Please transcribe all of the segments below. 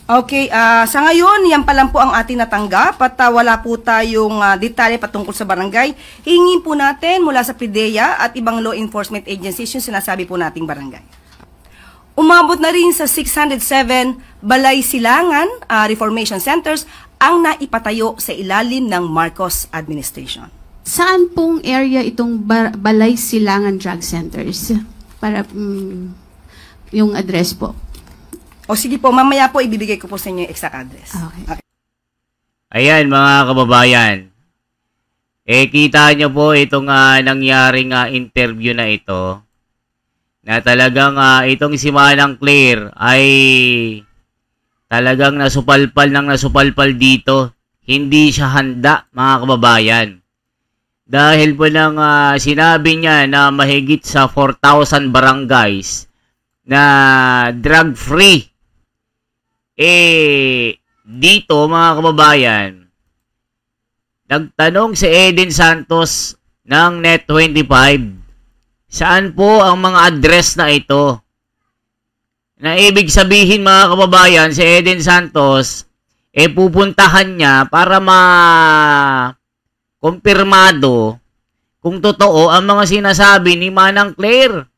Okay, sa ngayon, yan pa lang po ang ating natanggap at wala po tayong detalye patungkol sa barangay. Hingin po natin mula sa PIDEA at ibang law enforcement agencies yung sinasabi po nating barangay. Umabot na rin sa 607 balay silangan reformation centers ang naipatayo sa ilalim ng Marcos administration. Saan pong area itong balay silangan drug centers? Para yung address po. O sige po, mamaya po ibibigay ko po sa inyo yung exact address. Okay. Ayan mga kababayan. Kita nyo po itong nangyaring interview na ito. Na talagang itong si Manang Claire ay talagang nasupalpal dito. Hindi siya handa mga kababayan. Dahil po nang sinabi niya na mahigit sa 4,000 barangays na drug-free. Dito mga kababayan, nagtanong si Eden Santos ng Net25, saan po ang mga address na ito? Na ibig sabihin mga kababayan, si Eden Santos, pupuntahan niya para kumpirmado kung totoo ang mga sinasabi ni Manang Claire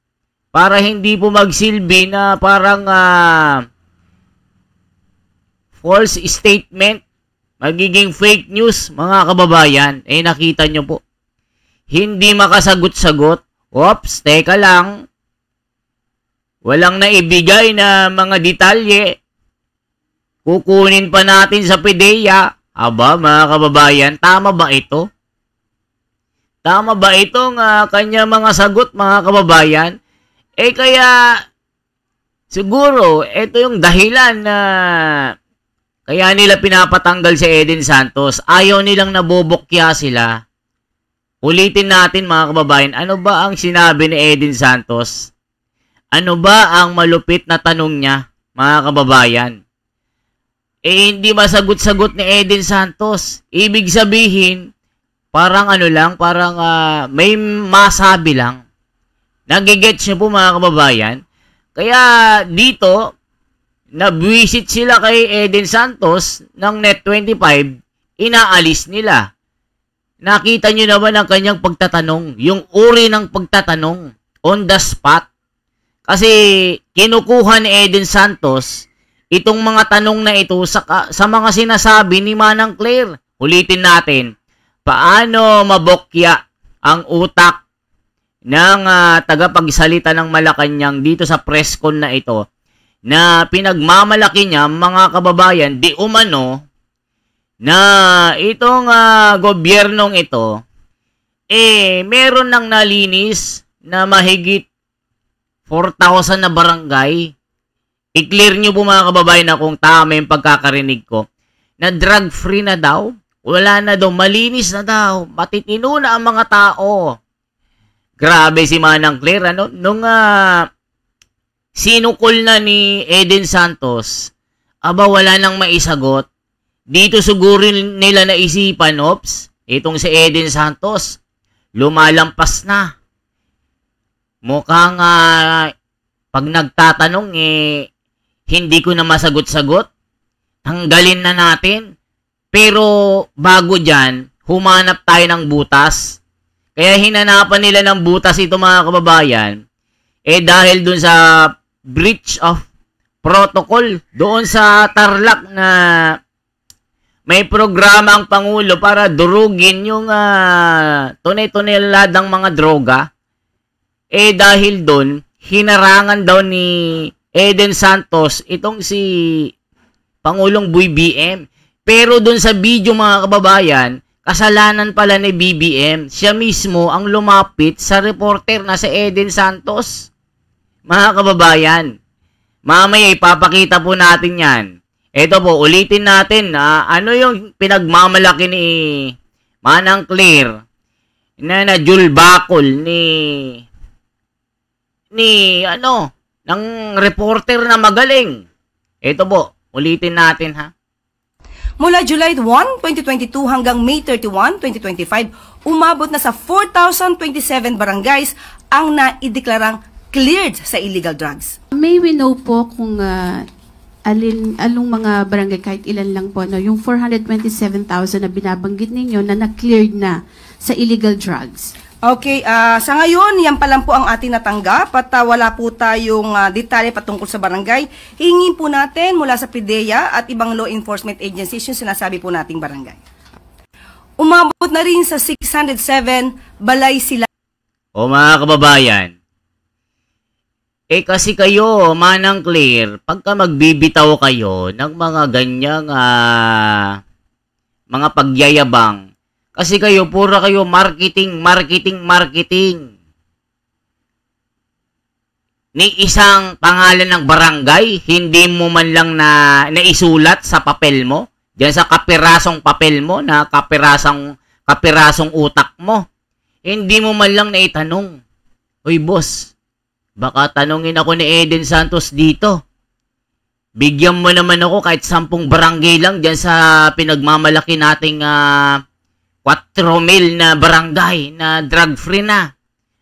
para hindi po magsilbi na parang false statement, magiging fake news mga kababayan. Nakita nyo po, hindi makasagot-sagot. Oops, teka lang, walang naibigay na mga detalye, kukunin pa natin sa PIDEA. Aba mga kababayan, tama ba ito? Tama ba itong kanya mga sagot mga kababayan? Kaya siguro ito yung dahilan na kaya nila pinapatanggal si Eden Santos. Ayaw nilang nabobokya sila. Ulitin natin mga kababayan, ano ba ang sinabi ni Eden Santos? Ano ba ang malupit na tanong niya mga kababayan? Hindi masagot-sagot ni Eden Santos. Ibig sabihin, parang parang may masabi lang. Nagigets niyo po mga kababayan. Kaya dito, nabwisit sila kay Eden Santos ng Net25, inaalis nila. Nakita nyo naman ang kanyang pagtatanong, yung uri ng pagtatanong, on the spot. Kasi kinukuha ni Eden Santos itong mga tanong na ito sa mga sinasabi ni Manang Claire. Ulitin natin, paano mabokya ang utak ng tagapagsalita ng Malacanang dito sa presscon na ito na pinagmamalaki niya mga kababayan di umano na itong gobyernong ito meron nang nalinis na mahigit 4,000 na barangay. I-clear nyo po mga kababayan na kung tama yung pagkakarinig ko na drug free na daw, wala na daw, malinis na daw, matitino na ang mga tao. Grabe si Manang Claire, nung sinukol na ni Eden Santos, aba wala nang maisagot. Dito siguro nila naisipan, itong si Eden Santos, lumalampas na. Mukhang pag nagtatanong, hindi ko na masagot-sagot. Tanggalin na natin. Pero bago dyan, humanap tayo ng butas. Kaya hinanapan nila ng butas ito mga kababayan. Dahil dun sa breach of protocol, doon sa Tarlac na may programa ang Pangulo para durugin yung tunay-tuneladang mga droga. Dahil doon, hinarangan daw ni Eden Santos itong si Pangulong Boy BM. Pero doon sa video mga kababayan, kasalanan pala ni BBM. Siya mismo ang lumapit sa reporter na si Eden Santos. Mga kababayan, mamaya ipapakita po natin yan. Ito po, ulitin natin na ano yung pinagmamalaki ni Manang Claire na najulbakol ng reporter na magaling. Ito po, ulitin natin ha. Mula July 1, 2022 hanggang May 31, 2025, umabot na sa 4,027 barangays ang naideklarang cleared sa illegal drugs. May we know po kung anong mga barangay, kahit ilan lang po, no? Yung 427,000 na binabanggit ninyo na na-cleared na sa illegal drugs. Okay, sa ngayon, yan pa lang po ang ating natanggap at wala po tayong detalye patungkol sa barangay. Hingin po natin mula sa PIDEA at ibang law enforcement agencies yung sinasabi po nating barangay. Umabot na rin sa 607 balay sila. O mga kababayan, kasi kayo, manang clear, pagka magbibitaw kayo ng mga ganyang mga pagyayabang, kasi kayo, pura kayo marketing. Ni isang pangalan ng barangay, hindi mo man lang naisulat sa papel mo, diyan sa kapirasong papel mo, na kapirasong utak mo. Hindi mo man lang naitanong, "Uy boss, baka tanungin ako ni Eden Santos dito. Bigyan mo naman ako kahit 10 barangay lang dyan sa pinagmamalaki nating 4 mil na barangay na drug-free na.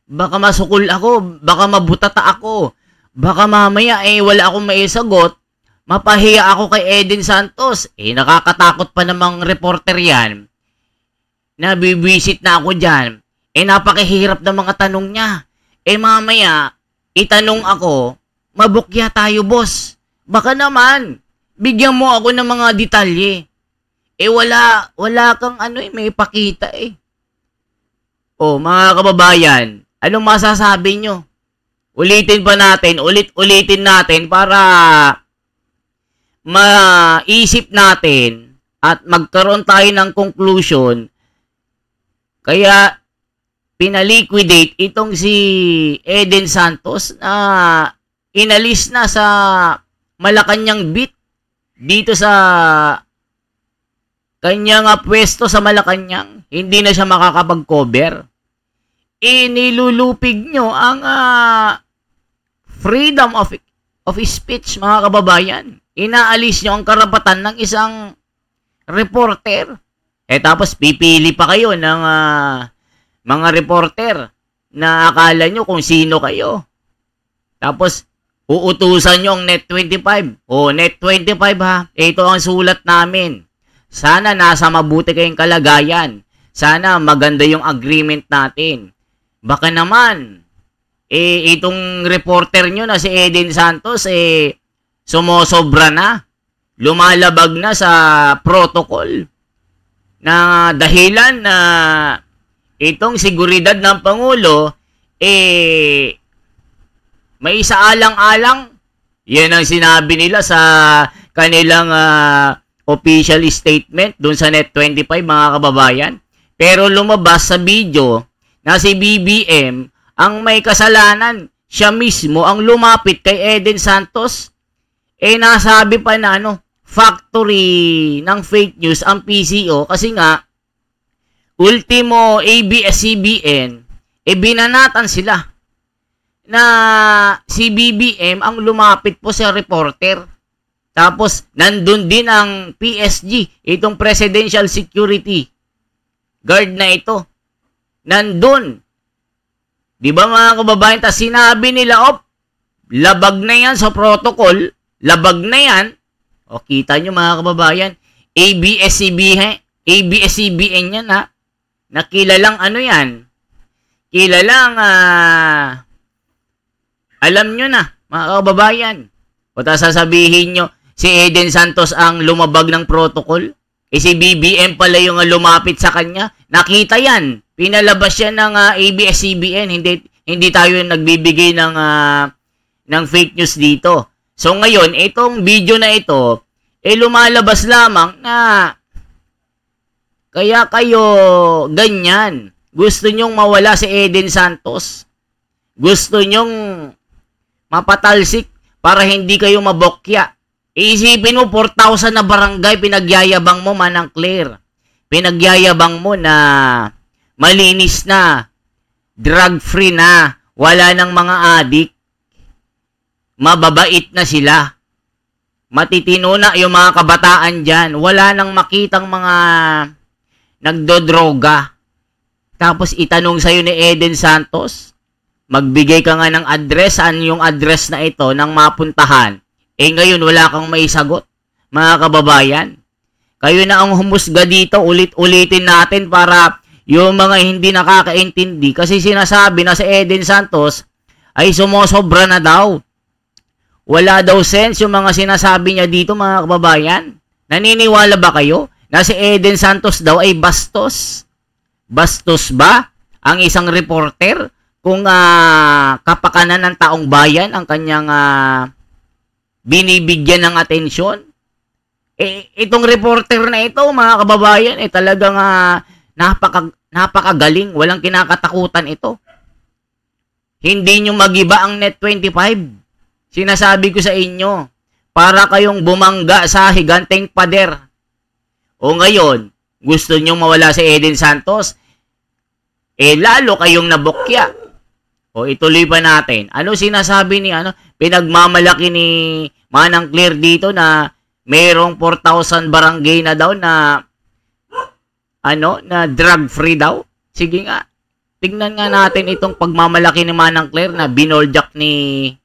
Baka masukol ako, baka mabutata ako. Baka mamaya wala akong maisagot. Mapahiya ako kay Eden Santos. Nakakatakot pa namang reporter yan. Nabibisit na ako dyan. Napakahirap ng mga tanong niya. Mamaya, itanong ako, mabukya tayo, boss. Baka naman, bigyan mo ako ng mga detalye. Wala kang may ipakita mga kababayan, anong masasabi nyo? Ulitin pa natin, ulitin natin para maisip natin at magkaroon tayo ng conclusion. Kaya, pinaliquidate itong si Eden Santos na inalis na sa Malacanang Beat dito sa kanyang pwesto sa Malacanang. Hindi na siya makakapag-cover. Nilulupig nyo ang freedom of speech, mga kababayan. Inaalis nyo ang karapatan ng isang reporter. Tapos pipili pa kayo ng mga reporter na akala nyo kung sino kayo. Tapos, uutusan nyo ang Net25. Net25 ha. Ito ang sulat namin. Sana nasa mabuti kayong kalagayan. Sana maganda yung agreement natin. Baka naman, itong reporter nyo na si Eden Santos, sumosobra na. Lumalabag na sa protocol. Na dahilan na itong seguridad ng Pangulo, may isaalang-alang. Yan ang sinabi nila sa kanilang official statement dun sa Net25, mga kababayan. Pero lumabas sa video na si BBM ang may kasalanan. Siya mismo ang lumapit kay Eden Santos. Nasabi pa na factory ng fake news ang PCO kasi nga ultimo ABS-CBN, binanatan sila na si BBM ang lumapit po sa reporter. Tapos, nandun din ang PSG, itong Presidential Security Guard na ito. Nandun. Di ba mga kababayan? Tas sinabi nila, labag na yan sa protocol. Labag na yan. Kita nyo mga kababayan, ABS-CBN yan ha. Nakilalang yan. Kilalang, alam nyo na, mga kababayan. O sasabihin nyo, si Eden Santos ang lumabag ng protocol. Si BBM pala yung lumapit sa kanya. Nakita yan. Pinalabas yan ng ABS-CBN. Hindi tayo nagbibigay ng fake news dito. So ngayon, itong video na ito, lumalabas lamang na kaya kayo ganyan. Gusto nyong mawala si Eden Santos. Gusto nyong mapatalsik para hindi kayo mabokya. Iisipin mo, 4,000 na barangay, pinagyayabang mo, manang clear. Pinagyayabang mo na malinis na, drug-free na, wala ng mga adik. Mababait na sila. Matitino na yung mga kabataan dyan. Wala nang makitang mga nagdodroga. Tapos itanong sa'yo ni Eden Santos, magbigay ka nga ng address, saan yung address na ito nang mapuntahan. Eh ngayon wala kang maisagot, mga kababayan. Kayo na ang humusga dito, ulit-ulitin natin para yung mga hindi nakakaintindi. Kasi sinasabi na si Eden Santos ay sumosobra na daw. Wala daw sense yung mga sinasabi niya dito, mga kababayan. Naniniwala ba kayo na si Eden Santos daw ay bastos? Bastos ba ang isang reporter kung kapakanan ng taong bayan ang kanyang binibigyan ng atensyon? Itong reporter na ito, mga kababayan, talagang napakagaling. Walang kinakatakutan ito. Hindi nyo magiba ang Net25. Sinasabi ko sa inyo, para kayong bumangga sa higanteng pader. O ngayon, gusto nyo mawala si Eden Santos? Lalo kayong nabokya. O ituloy pa natin. Ano sinasabi ni pinagmamalaki ni Manang Claire dito na mayroong 4,000 barangay na daw na na drug free daw? Sige nga. Tingnan nga natin itong pagmamalaki ni Manang Claire na binoljak ni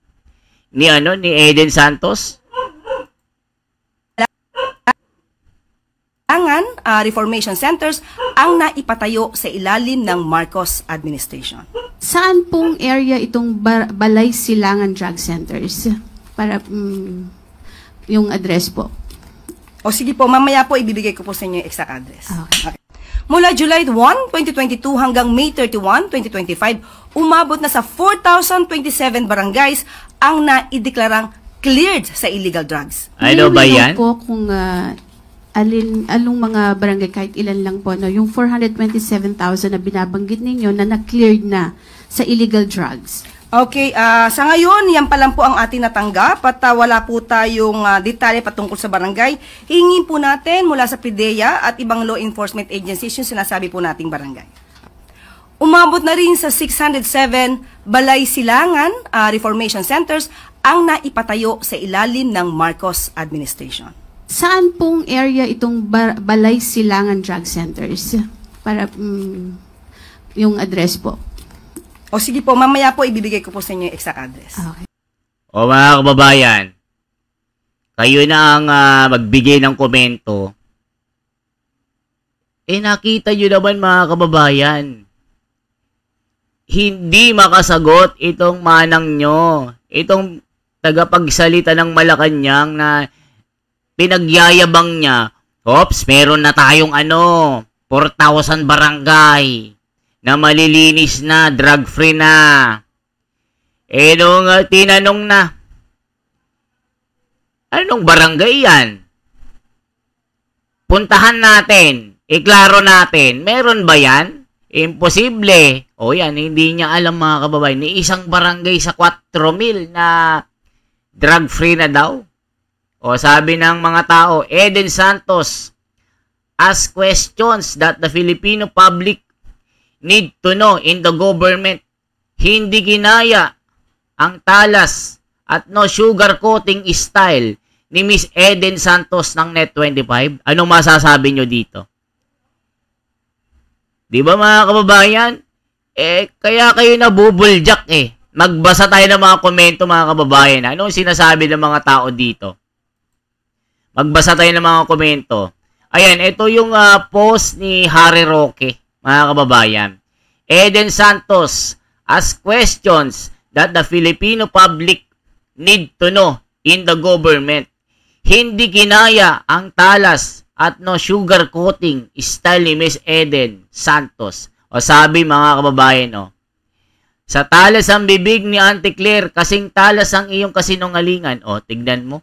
Eden Santos. Reformation centers ang naipatayo sa ilalim ng Marcos administration. Saan pong area itong Balay Silangan Drug Centers? Para yung address po. O sige po, mamaya po ibibigay ko po sa inyo yung exact address. Okay. Mula July 1, 2022 hanggang May 31, 2025, umabot na sa 4,027 barangays ang naideklarang cleared sa illegal drugs. Ano ba yan? po kung along mga barangay, kahit ilan lang po, yung 427,000 na binabanggit ninyo na na-cleared na sa illegal drugs. Okay, sa ngayon, yan pa lang po ang ating natanggap at wala po tayong detalye patungkol sa barangay. Hingin po natin mula sa PIDEA at ibang law enforcement agencies yung sinasabi po nating barangay. Umabot na rin sa 607 Balay Silangan Reformation Centers ang naipatayo sa ilalim ng Marcos administration. Saan pong area itong Balay Silangan Drug Centers? Para yung address po. O sige po, mamaya po ibibigay ko po sa inyo yung exact address. Okay. O mga kababayan, kayo na ang magbigay ng komento. Nakita nyo naman, mga kababayan, hindi makasagot itong manang nyo, itong tagapagsalita ng Malacanang na pinagyayabang niya. Oops, meron na tayong 4,000 barangay na malilinis na, drug-free na. Nung tinanong na, anong barangay yan? Puntahan natin, iklaro natin, meron ba yan? Imposible. O yan, hindi niya alam, mga kababayan, ni isang barangay sa 4,000 na drug-free na daw. O sabi ng mga tao, Eden Santos, ask questions that the Filipino public need to know in the government. Hindi kinaya ang talas at no sugar coating style ni Miss Eden Santos ng Net25. Anong masasabi nyo dito? Di ba, mga kababayan? Kaya kayo nabubuljak Magbasa tayo ng mga komento, mga kababayan. Anong sinasabi ng mga tao dito? Magbasa tayo ng mga komento. Ayan, ito yung post ni Harry Roque, mga kababayan. Eden Santos, ask questions that the Filipino public need to know in the government. Hindi kinaya ang talas at no sugar coating style ni Miss Eden Santos. O sabi, mga kababayan, sa talas ang bibig ni Auntie Claire, kasing talas ang iyong kasinungalingan. Tignan mo.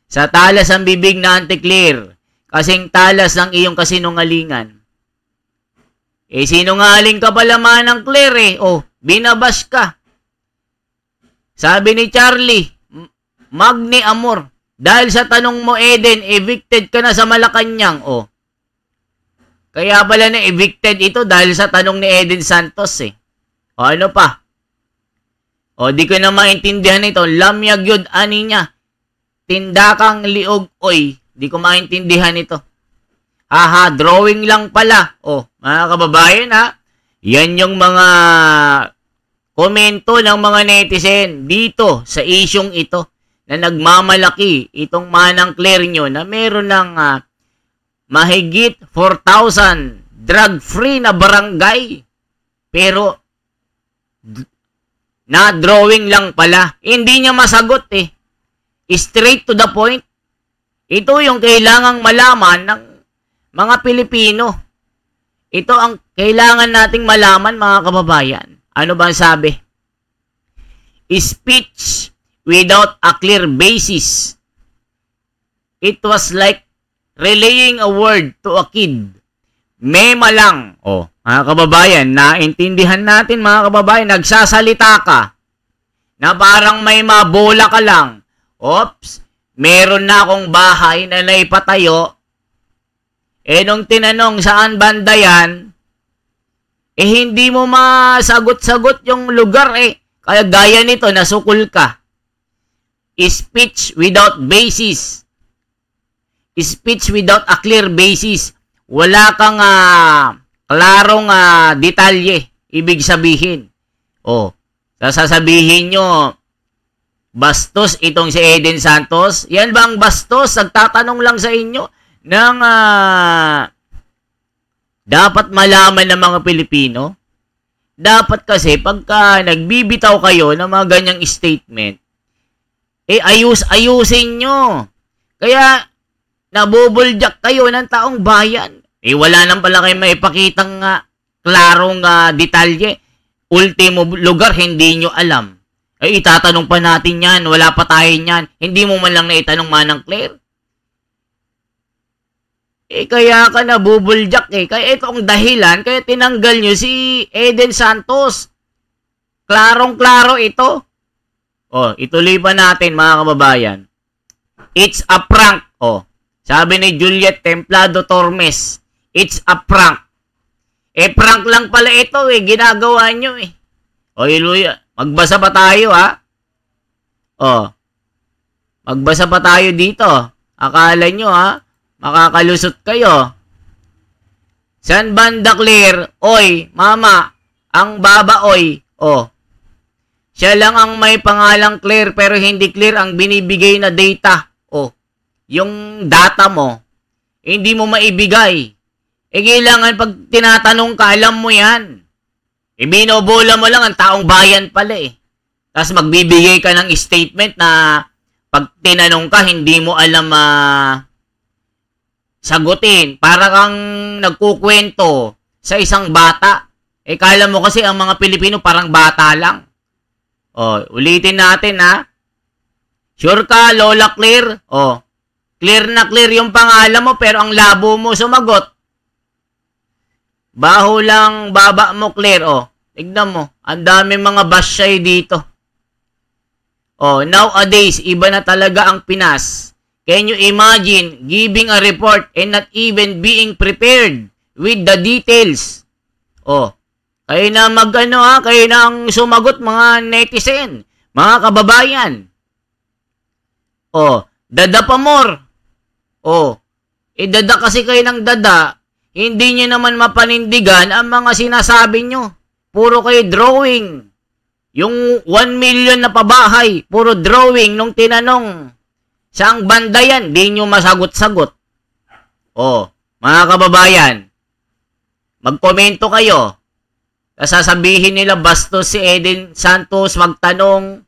Sa talas ang bibig ni Auntie Claire, kasing talas ang iyong kasinungalingan. Sinungaling ka pala, Manang Claire binabash ka. Sabi ni Charlie, Magni Amor, dahil sa tanong mo, Eden, evicted ka na sa Malacanang. Kaya pala na evicted ito dahil sa tanong ni Eden Santos ano pa? Di ko na maintindihan ito. Lamyag yun, ani niya. Tindakang liog, di ko maintindihan ito. Drawing lang pala. Mga kababayan, yan yung mga komento ng mga netizen dito sa isyong ito. na nagmamalaki itong Manang Claire nyo na meron ng mahigit 4,000 drug-free na barangay. Pero, na-drawing lang pala. Hindi niya masagot eh. Straight to the point. Ito yung kailangang malaman ng mga Pilipino. Ito ang kailangan nating malaman, mga kababayan. Ano ba ang sabi? Speech without a clear basis. It was like relaying a word to a kid. Mema lang. Oh, mga kababayan, naintindihan natin, mga kababayan, nagsasalita ka na parang may mabola ka lang. Oops, meron na akong bahay na naipatayo. Nung tinanong saan banda yan, hindi mo masagot-sagot yung lugar eh. Kaya gaya nito, nasukol ka. Speech without basis. Speech without a clear basis. Wala kang klarong detalye. Ibig sabihin. Sasabihin nyo, bastos itong si Eden Santos. Yan ba ang bastos? Nagtatanong lang sa inyo ng dapat malaman ng mga Pilipino. Dapat kasi pagka nagbibitaw kayo ng mga ganyang statement, ayusin nyo. Kaya nabubuljak kayo ng taong bayan. Wala nang pala kayo maipakitang klarong detalye. Ultimo lugar, hindi nyo alam. Itatanong pa natin yan. Wala pa tayo yan. Hindi mo man lang naitanong Manang Claire. Kaya ka nabubuljak eh. Kaya ito ang dahilan, kaya tinanggal nyo si Eden Santos. Klarong-klaro ito. Ituloy pa natin, mga kababayan. It's a prank. Sabi ni Juliet Templado Tormes, it's a prank. Prank lang pala ito ginagawa nyo eh. Luya, magbasa pa tayo ha. Magbasa pa tayo dito. Akala nyo makakalusot kayo. San banda Claire? Oy, mama, ang baba oy. Siya lang ang may pangalang Claire pero hindi clear ang binibigay na data. Yung data mo, hindi mo maibigay. Kailangan pag tinatanong ka, alam mo yan. Binobola mo lang ang taong bayan pala eh. Tapos magbibigay ka ng statement na pag tinanong ka, hindi mo alam sagutin. Para kang nagkukwento sa isang bata. Kala mo kasi ang mga Pilipino parang bata lang. Ulitin natin ha. Sure ka, Lola Claire? Clear na clear yung pangalan mo pero ang labo mo sumagot. Baho lang baba mo, Claire. Tignan mo. Ang dami mga basyay dito. Nowadays, iba na talaga ang Pinas. Can you imagine giving a report and not even being prepared with the details? Kayo na kayo na ang sumagot, mga netizen, mga kababayan. Dada pa more. Dada kasi kayo ng dada, hindi nyo naman mapanindigan ang mga sinasabi nyo. Puro kayo drawing. Yung 1 million na pabahay, puro drawing nung tinanong. Saang banda yan? Di nyo masagot-sagot. Mga kababayan, magkomento kayo. Sasabihin nila bastos si Eden Santos magtanong.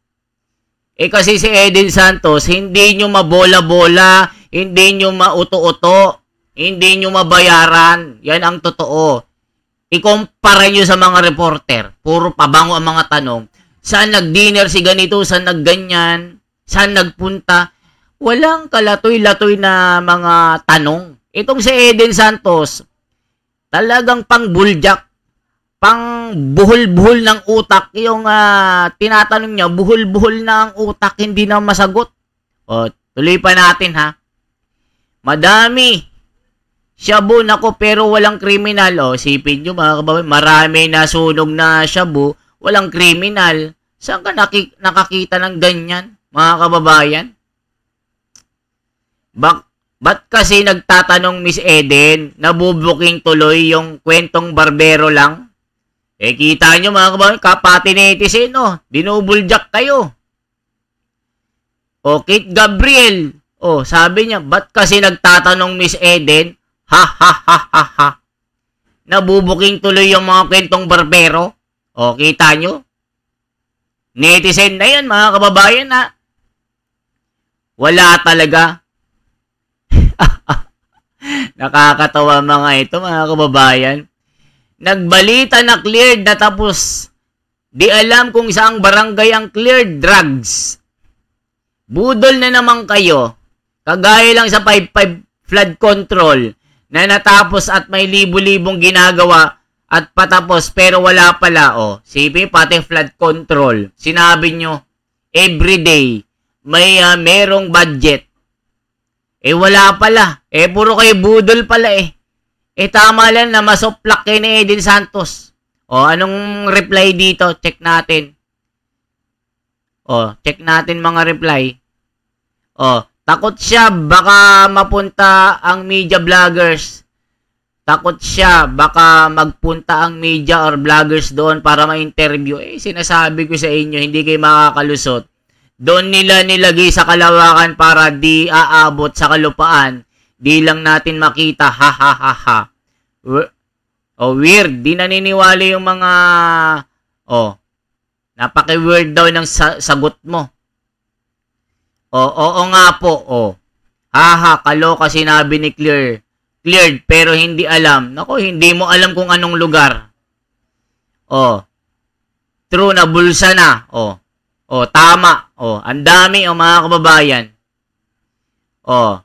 Kasi si Eden Santos, hindi nyo mabola-bola, hindi nyo mauto-uto, hindi nyo mabayaran. Yan ang totoo. Ikumpara nyo sa mga reporter. Puro pabango ang mga tanong. Saan nag-dinner si ganito? Saan nagganyan? Saan nagpunta? Walang kalatoy-latoy na mga tanong. Itong si Eden Santos, talagang pang-buljak, pang-buhol-buhol ng utak. Yung tinatanong niya, buhol-buhol na ang utak, hindi na masagot. Tuloy pa natin ha. Madami. Shabu, nako, pero walang kriminal. Sipin nyo mga kababayan, marami na sunog na shabu, walang kriminal. Saan ka nakakita ng ganyan, mga kababayan? Ba't kasi nagtatanong Miss Eden, nabubuking tuloy yung kwentong barbero lang? Kita nyo mga kababayan, kapati netizen, binubuljak kayo. O, Kate Gabriel. O, sabi niya, ba't kasi nagtatanong Miss Eden? Ha, ha, ha, ha, ha. Nabubuking tuloy yung mga kwentong barbero. O, kita nyo? Netizen na yan, mga kababayan, ha? Wala talaga. Nakakatawa mga ito, mga kababayan. Nagbalita na cleared na tapos di alam kung saang barangay ang cleared drugs. Budol na naman kayo. Kagaya lang sa 5-5 flood control na natapos at may libu-libong ginagawa at patapos pero wala pala. O, sipi pati flood control. Sinabi nyo, everyday may merong budget. Wala pala. Puro kayo budol pala tama lang na masoplak kayo ni Eden Santos. Anong reply dito? Check natin. Check natin mga reply. Takot siya baka mapunta ang media vloggers. Takot siya baka magpunta ang media or vloggers doon para ma-interview. Sinasabi ko sa inyo, hindi kayo makakalusot. Doon nila nilagay sa kalawakan para di aabot sa kalupaan. Di lang natin makita. Ha ha ha ha. Weird. Di naniniwala yung mga napaki-weird daw ng sagot mo. Oo nga po. Haha, kaloka sinabi ni Clear. Cleared pero hindi alam. Nako, hindi mo alam kung anong lugar. True na bulsa na. Tama. Ang dami mga kababayan.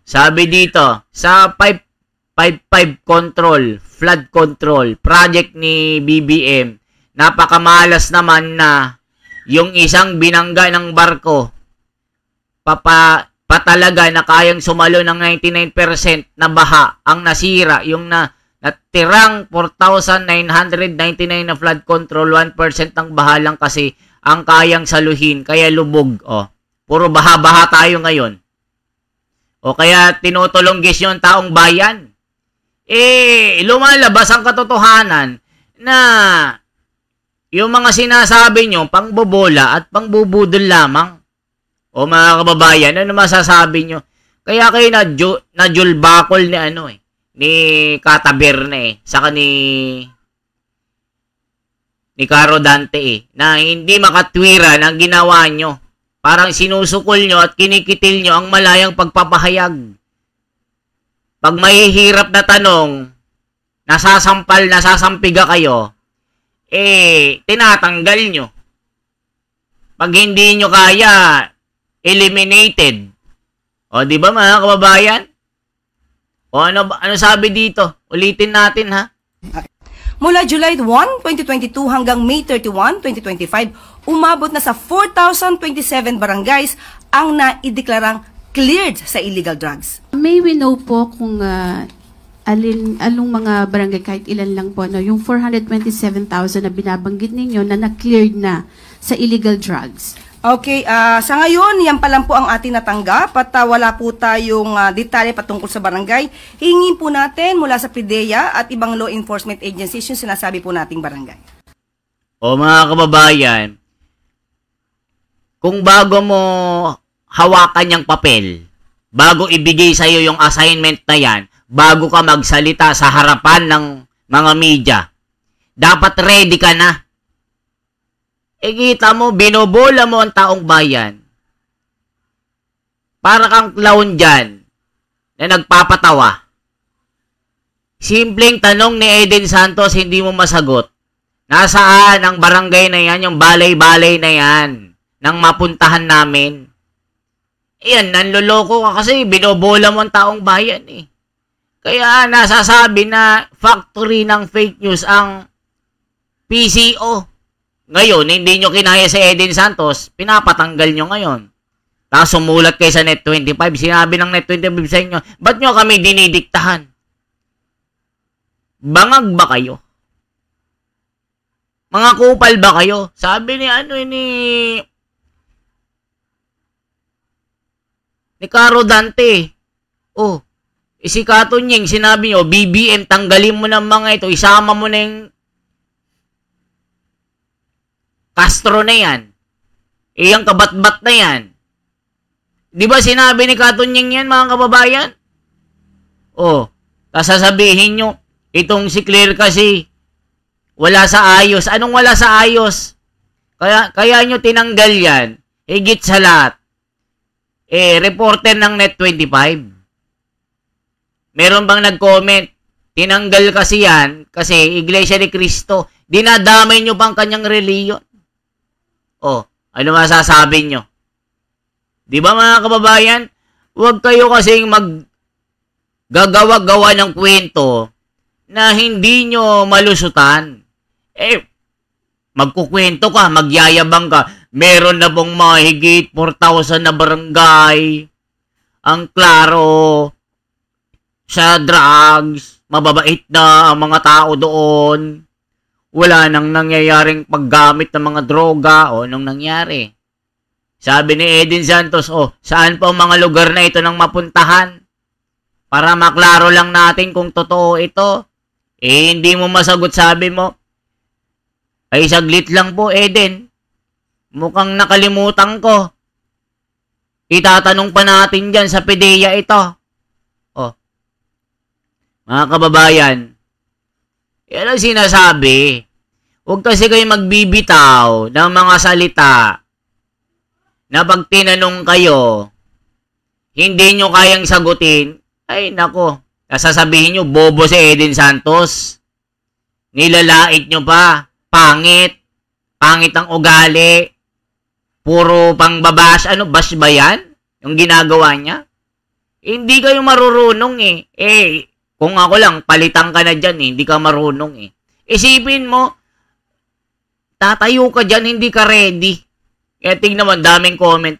Sabi dito, sa 555 control, flood control, project ni BBM, napakamalas naman na yung isang binangga ng barko, patalaga na kayang sumalo ng 99% na baha ang nasira, yung natirang 4,999 na flood control, 1% ng baha lang kasi ang kayang saluhin, kaya lubog. Puro baha-baha tayo ngayon. Kaya tinutulunggis yung taong bayan. Lumalabas ang katotohanan na yung mga sinasabi nyo, pangbobola at pangbubudol lamang. Mga kababayan, ano masasabi nyo? Kaya kayo na julbakol ni ni Kataberne saka ni Caro Dante na hindi makatwira ng ginawa nyo. Parang sinusukol nyo at kinikitil nyo ang malayang pagpapahayag. Pag mahihirap na tanong, nasasampiga kayo, tinatanggal nyo. Pag hindi nyo kaya, eliminated. Di ba mga kababayan? Ano sabi dito? Ulitin natin ha. Mula July 1, 2022 hanggang May 31, 2025, umabot na sa 4,027 barangays ang naideklarang cleared sa illegal drugs. May we know po kung anong mga barangay, kahit ilan lang po, yung 427,000 na binabanggit ninyo na na-cleared na sa illegal drugs? Okay, sa ngayon, yan pa lang po ang ating natanggap at wala po tayong detalye patungkol sa barangay. Hingin po natin mula sa PIDEA at ibang law enforcement agencies yung sinasabi po nating barangay. Mga kababayan, kung bago mo hawakan yung papel, bago ibigay sa'yo yung assignment na yan, bago ka magsalita sa harapan ng mga media, dapat ready ka na. Kita mo, binobola mo ang taong bayan. Para kang clown dyan na nagpapatawa. Simpleng tanong ni Eden Santos, hindi mo masagot. Nasaan ang barangay na yan, yung balay-balay na yan, nang mapuntahan namin? Nanloloko ka kasi binobola mo ang taong bayan Kaya nasasabi na factory ng fake news ang PCO. Ngayon, hindi nyo kinaya si Eden Santos, pinapatanggal nyo ngayon. Tapos sumulat kayo sa Net25, sinabi ng Net25 sa inyo, ba't nyo kami dinidiktahan? Bangag ba kayo? Mga kupal ba kayo? Sabi ni Caro Dante, si Kato Nying, sinabi nyo, BBM, tanggalin mo ng mga ito, isama mo na yung Castro na yan. Yung kabatbat na yan. Di ba sinabi ni Katunying yan, mga kababayan? Oh, sasabihin nyo, itong si Claire kasi, wala sa ayos. Anong wala sa ayos? Kaya nyo tinanggal yan. Higit sa lahat. Reporter ng Net25. Meron bang nag-comment? Tinanggal kasi yan kasi Iglesia ni Cristo. Dinadamay nyo bang kanyang reliyon? Oh, ano masasabi nyo? Di ba mga kababayan? Huwag kayo kasing gagawa-gawa ng kwento na hindi nyo malusutan. Magkukwento ka, magyayabang ka. Meron na pong mahigit 4,000 na barangay. Ang klaro sa drugs. Mababait na ang mga tao doon. Wala nang nangyayaring paggamit ng mga droga. O, anong nangyari? Sabi ni Edin Santos, saan pa ang mga lugar na ito nang mapuntahan? Para maklaro lang natin kung totoo ito. Hindi mo masagot, sabi mo. Ay, saglit lang po, Eden. Mukhang nakalimutan ko. Itatanong pa natin dyan sa PDEA ito. Mga kababayan, yan ang sinasabi. Huwag kasi kayo magbibitaw ng mga salita na pag tinanong kayo, hindi nyo kayang sagutin. Ay, nako. Sasabihin nyo, bobo si Eden Santos. Nilalait nyo pa. Pangit. Pangit ang ugali. Puro pangbabash. Ano, bash ba yan? Yung ginagawa niya? Hindi kayo marurunong kung ako lang, palitan ka na dyan hindi ka marunong Isipin mo, tatayo ka dyan, hindi ka ready. Kaya tignan mo, daming comment,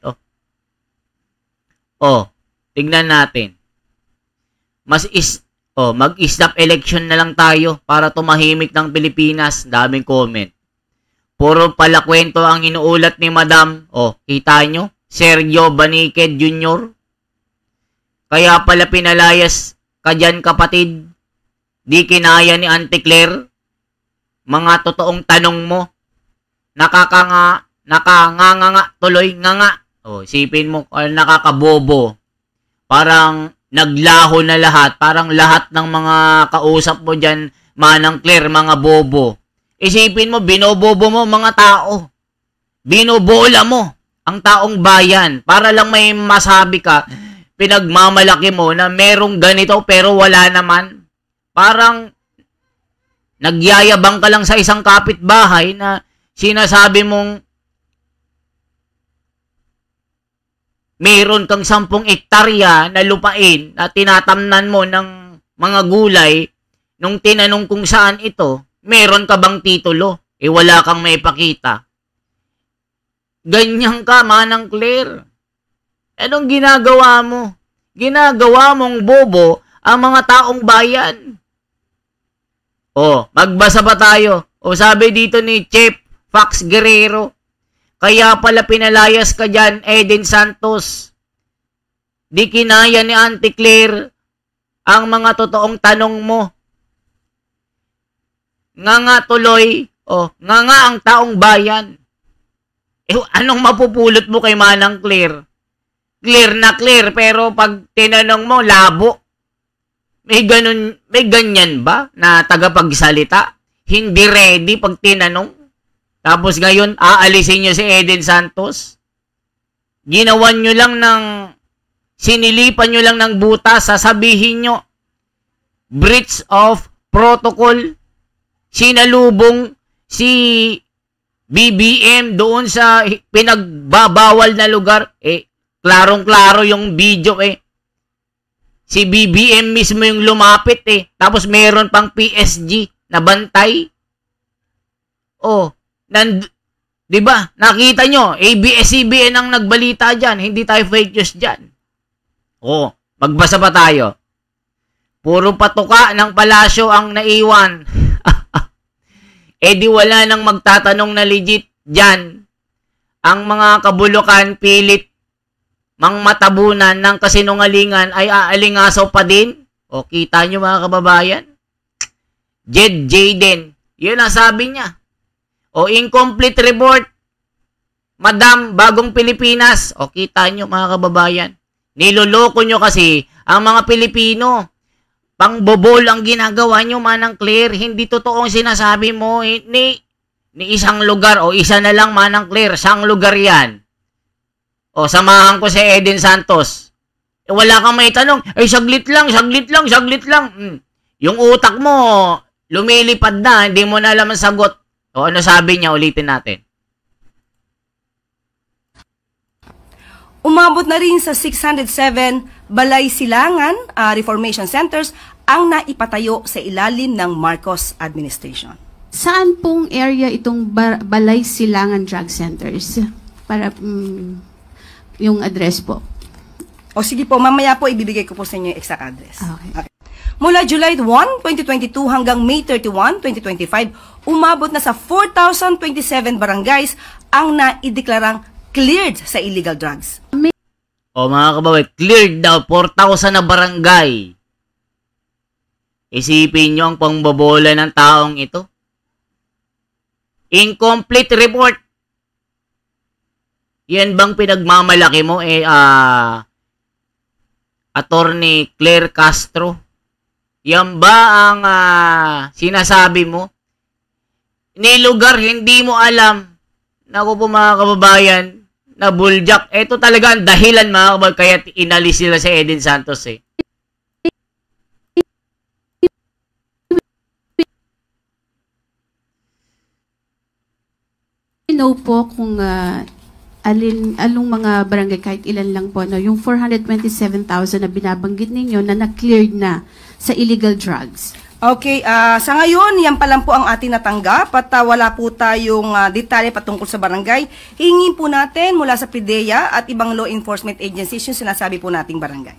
tignan natin. Mag-stop election na lang tayo para tumahimik ng Pilipinas. Daming comment. Puro pala kwento ang inuulat ni Madam. Kita nyo? Sergio Baniqued Jr. Kaya pala pinalayas ka dyan, kapatid. Di kinaya ni Auntie Claire. Mga totoong tanong mo. Nakanganga tuloy, nganga. Isipin mo, nakakabobo. Parang naglaho na lahat. Parang lahat ng mga kausap mo dyan, Manang Claire, mga bobo. Isipin mo, binobobo mo mga tao. Binobola mo ang taong bayan. Para lang may masabi ka, pinagmamalaki mo na merong ganito pero wala naman. Parang nagyayabang ka lang sa isang kapitbahay na sinasabi mong meron kang 10 ektarya na lupain na tinatamnan mo ng mga gulay. Nung tinanong kung saan ito, meron ka bang titulo? Wala kang maipakita. Ganyan ka, Manang Claire. Anong ginagawa mo? Ginagawa mong bobo ang mga taong bayan. Magbasa pa tayo. Sabi dito ni Chef Fox Guerrero, kaya pala pinalayas ka dyan, Eden Santos. Di kinaya ni Auntie Claire ang mga totoong tanong mo. Nganga tuloy, nganga ang taong bayan. Anong mapupulot mo kay Manang Claire? Clear na clear, pero pag tinanong mo, labo. May ganyan ba na tagapagsalita? Hindi ready pag tinanong? Tapos ngayon, aalisin nyo si Eden Santos? Ginawan nyo lang sinilipan nyo lang ng butas, sasabihin nyo, breach of protocol, sinalubong si BBM doon sa pinagbabawal na lugar. Klarong-klaro yung video Si BBM mismo yung lumapit Tapos meron pang PSG na bantay. Diba? Nakita nyo, ABS-CBN ang nagbalita dyan. Hindi tayo fake news dyan. Magbasa pa tayo. Puro patuka ng palasyo ang naiwan. Di wala nang magtatanong na legit dyan. Ang mga kabulukan pilit matabunan ng kasinungalingan ay aalingasaw pa din. Kita nyo mga kababayan? Jaden. Yun ang sabi niya. Incomplete report. Madam, bagong Pilipinas. O, kita nyo mga kababayan. Niloloko nyo kasi ang mga Pilipino. Pangbobol ang ginagawa nyo, Manang Claire. Hindi totoong sinasabi mo. Ni isang lugar o isa na lang, Manang Claire. Isang lugar yan. O, samahan ko si Eden Santos. Wala kang may tanong. Ay, saglit lang. Yung utak mo, lumilipad na. Hindi mo na alam ang sagot. O, ano sabi niya? Ulitin natin. Umabot na rin sa 607 balay silangan reformation centers ang naipatayo sa ilalim ng Marcos administration. Saan pong area itong Balay Silangan Drug Centers? Para yung address po. O sige po, mamaya po ibibigay ko po sa inyo yung exact address. Okay. Mula July 1, 2022 hanggang May 31, 2025, umabot na sa 4,027 barangays ang naideklarang cleared sa illegal drugs. O mga kababayan, cleared daw 4,000 na barangay. Isipin nyo ang pangbobola ng taong ito. Incomplete report. Yan bang pinagmamalaki mo Attorney Claire Castro? Yan ba ang sinasabi mo? Nilugar, hindi mo alam. Naku po mga kababayan, na buljak. Ito talaga ang dahilan mga kababayan, kaya inalis sila si Eden Santos eh. Know po kung anong mga barangay, kahit ilan lang po, no, yung 427,000 na binabanggit ninyo na na-cleared na sa illegal drugs. Okay, sa ngayon, yan pa lang po ang ating natanggap at wala po tayong detalye patungkol sa barangay. Hingin po natin mula sa PIDEA at ibang law enforcement agencies yung sinasabi po nating barangay.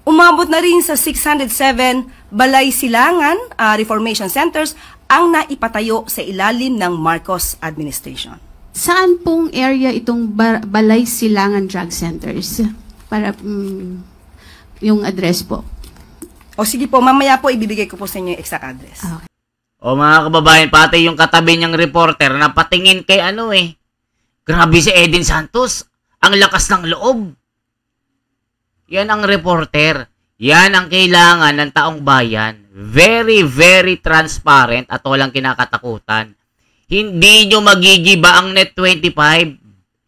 Umabot na rin sa 607 balay silangan reformation centers ang naipatayo sa ilalim ng Marcos administration. Saan pong area itong Balay Silangan Drug Centers? Para yung address po. O sige po, mamaya po ibibigay ko po sa inyo yung exact address. Okay. O mga kababayan, pati yung katabi niyang reporter na patingin kay grabe si Eden Santos. Ang lakas ng loob. Yan ang reporter. Yan ang kailangan ng taong bayan. Very, very transparent at walang kinakatakutan. Hindi nyo magigiba ang Net25.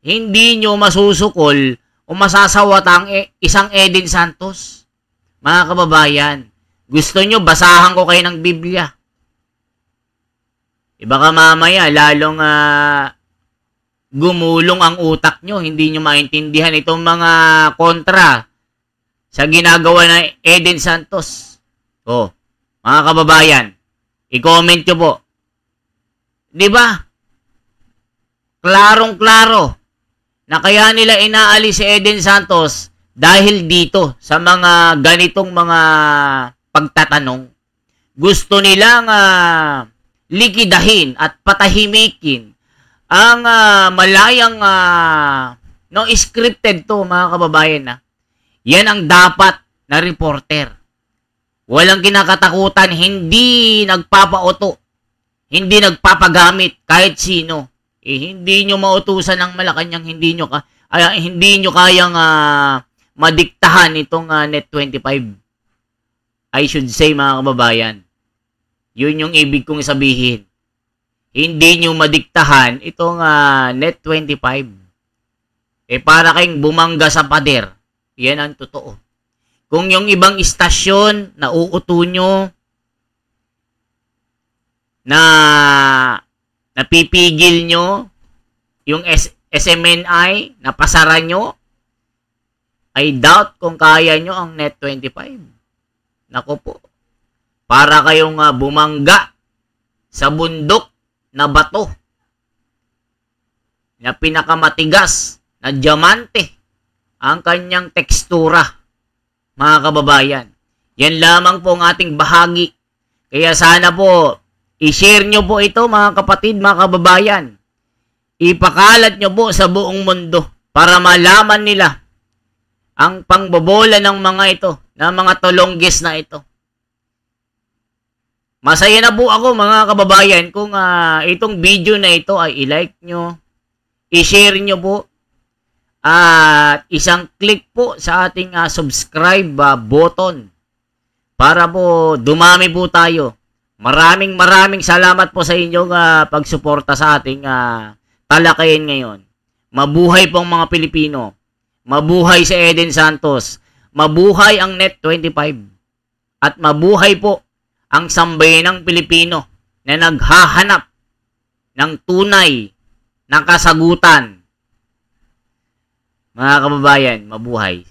Hindi nyo masusukol o masasawat ang isang Eden Santos. Mga kababayan, gusto nyo basahan ko kayo ng Biblia. Baka mamaya lalong gumulong ang utak nyo. Hindi nyo maintindihan itong mga kontra sa ginagawa ng Eden Santos. O, mga kababayan, i-comment nyo po. Diba? Klarong-klaro na kaya nila inaalis si Eden Santos dahil dito sa mga ganitong mga pagtatanong. Gusto nilang likidahin at patahimikin ang malayang scripted to mga kababayan na. Yan ang dapat na reporter. Walang kinakatakutan, hindi nagpapauto, hindi nagpapagamit kahit sino. Hindi nyo mautusan ng Malacanang, hindi nyo kayang madiktahan itong Net25. I should say mga kababayan. Yun yung ibig kong sabihin. Hindi nyo madiktahan itong Net25. Para kayong bumangga sa pader. Yan ang totoo. Kung yung ibang istasyon na uuto nyo, na napipigil nyo, yung SMNI, na pasara nyo, I doubt kung kaya nyo ang Net25. Nako po. Para kayong bumangga sa bundok na bato, na pinakamatigas, na diamante, ang kanyang tekstura, mga kababayan. Yan lamang po ang ating bahagi. Kaya sana po, i-share nyo po ito mga kapatid, mga kababayan. Ipakalat nyo po sa buong mundo para malaman nila ang pangbobola ng mga ito, ng mga tulongges na ito. Masaya na po ako mga kababayan kung itong video na ito ay i-like nyo, i-share nyo po at isang click po sa ating subscribe button para po dumami po tayo. Maraming salamat po sa inyong pagsuporta sa ating talakayan ngayon. Mabuhay po ang mga Pilipino. Mabuhay si Eden Santos. Mabuhay ang Net25. At mabuhay po ang sambayanang Pilipino na naghahanap ng tunay na kasagutan. Mga kababayan, mabuhay.